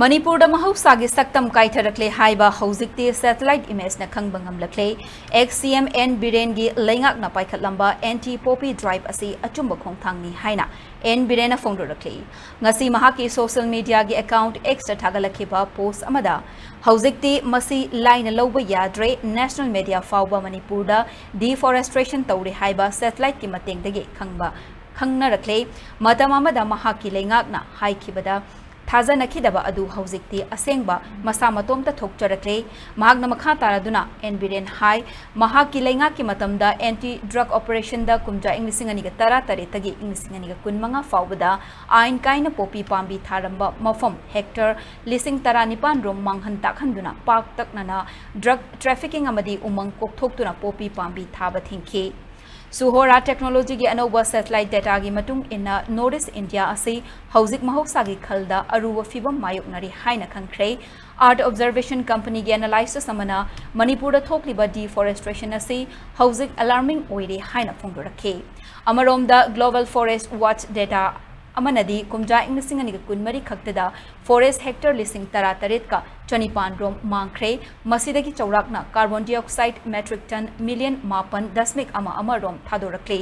Manipur da mahausaagi saktam kaitharakle haiba hauzikti satellite image na khangbang ngamlakle XCMN Biren gi lengak na paikhatlamba anti poppy drive asi achumba khongthangni haina N Biren na phongdorakle ngasi mahaki social media gi account X ta thagalakhiba post amada hauzikti masi line lawba yadre national media fawba Manipur da deforestation tawri haiba satellite ki matengdagi khangnarakle matam amada mahaki lengak na haikhibada Taza nakidaba adu hauzikti asengba masa matomta thokcharakle mahagna makha taraduna N Biren hai mahaki lenga ki matamda anti drug operation da kumja inglisingani ga tara tare tagi inglisingani ga kunmanga fawbada ain kaina popi pambi tharamba mafam hector lising tara nipan rom manghan takhanduna park taknana drug trafficking amadi umang kokthoktura popi pambi thaba thingki Suhora technology gi anoba satellite data gi matung inna Notice India asi hauzik mahausa gi khalda aruwa fibam mayuk nari haina khangkhrei art observation company gi analysis amana Manipur da thokliba deforestation asi hauzik alarming oire haina phongdorakhe amarom da global forest watch data amanadi kumja inglisingani ga kunmari khaktada forest hectare lising tara taret ka chanipan rom mangkhre masidagi chaurakna carbon dioxide metric ton million mapan dasmik ama rom thadorakle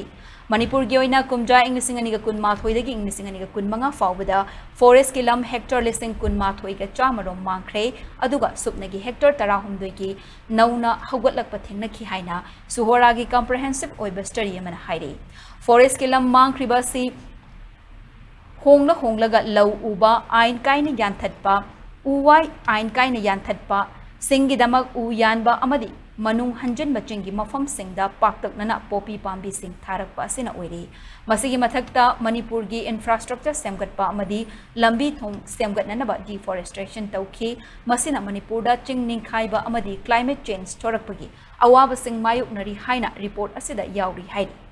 Manipur gi oina kumja inglisingani ga kun mathoi dagi inglisingani ga kun manga fawbada forest kilam hectare lising kun mathoi ga chamarom mangkhre aduga supnagi hectare tara humdoi gi nauna haugatlakpa thengna khi haina suhora gi comprehensive oiba study amana haire forest kilam mangkhriba si honglaga lau uba ain kaina yanthatpa uwai ain kaina yanthatpa singidamak u yanba amadi manung hanjan bachingi mafam singda paktaknana popi pambi sing tharakpa asina oire masigi mathakta Manipur gi infrastructure semgatpa amadi lambi thong semgatnanaba deforestation tawki masina Manipur da chingning khaiba amadi climate change thorakpagi awaba sing mayuk nari haina report asida yauri haidi